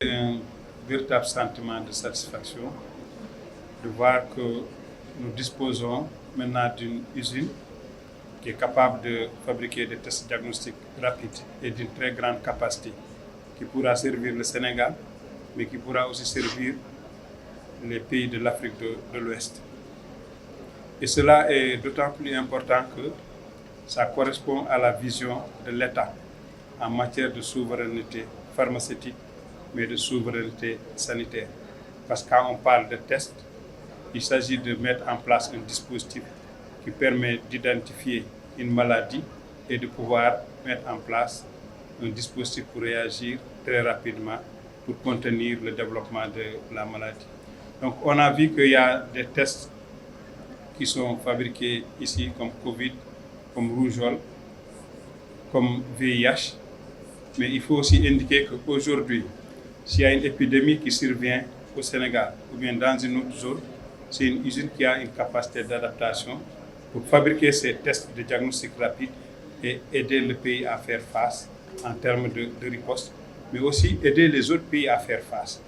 C'est un véritable sentiment de satisfaction de voir que nous disposons maintenant d'une usine qui est capable de fabriquer des tests diagnostiques rapides et d'une très grande capacité, qui pourra servir le Sénégal, mais qui pourra aussi servir les pays de l'Afrique de l'Ouest. Et cela est d'autant plus important que ça correspond à la vision de l'État en matière de souveraineté pharmaceutique, mais de souveraineté sanitaire. Parce que quand on parle de tests, il s'agit de mettre en place un dispositif qui permet d'identifier une maladie et de pouvoir mettre en place un dispositif pour réagir très rapidement pour contenir le développement de la maladie. Donc on a vu qu'il y a des tests qui sont fabriqués ici comme Covid, comme rougeole, comme VIH, mais il faut aussi indiquer qu'aujourd'hui, s'il y a une épidémie qui survient au Sénégal ou bien dans une autre zone, c'est une usine qui a une capacité d'adaptation pour fabriquer ces tests de diagnostic rapide et aider le pays à faire face en termes de riposte, mais aussi aider les autres pays à faire face.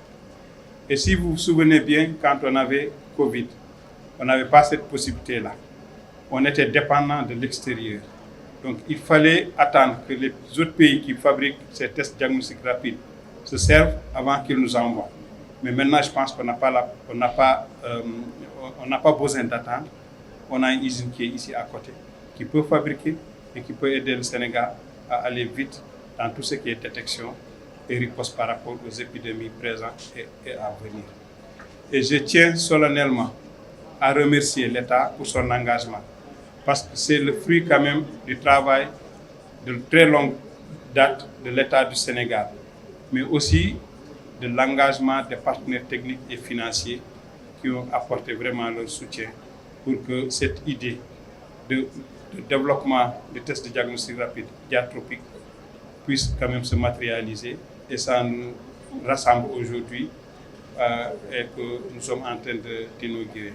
Et si vous vous souvenez bien, quand on avait Covid, on n'avait pas cette possibilité-là. On était dépendant de l'extérieur. Donc il fallait attendre que les autres pays qui fabriquent ces tests diagnostiques rapides se servent avant qu'ils nous envoient. Mais maintenant, je pense qu'on n'a pas besoin d'attendre. On a une usine qui est ici à côté, qui peut fabriquer et qui peut aider le Sénégal à aller vite dans tout ce qui est détection et riposte par rapport aux épidémies présentes et à venir. Et je tiens solennellement à remercier l'État pour son engagement, parce que c'est le fruit quand même du travail de très longue date de l'État du Sénégal, mais aussi de l'engagement des partenaires techniques et financiers qui ont apporté vraiment leur soutien pour que cette idée de développement des tests de diagnostic rapide diatropique puisse quand même se matérialiser. Et ça nous rassemble aujourd'hui et que nous sommes en train d'inaugurer.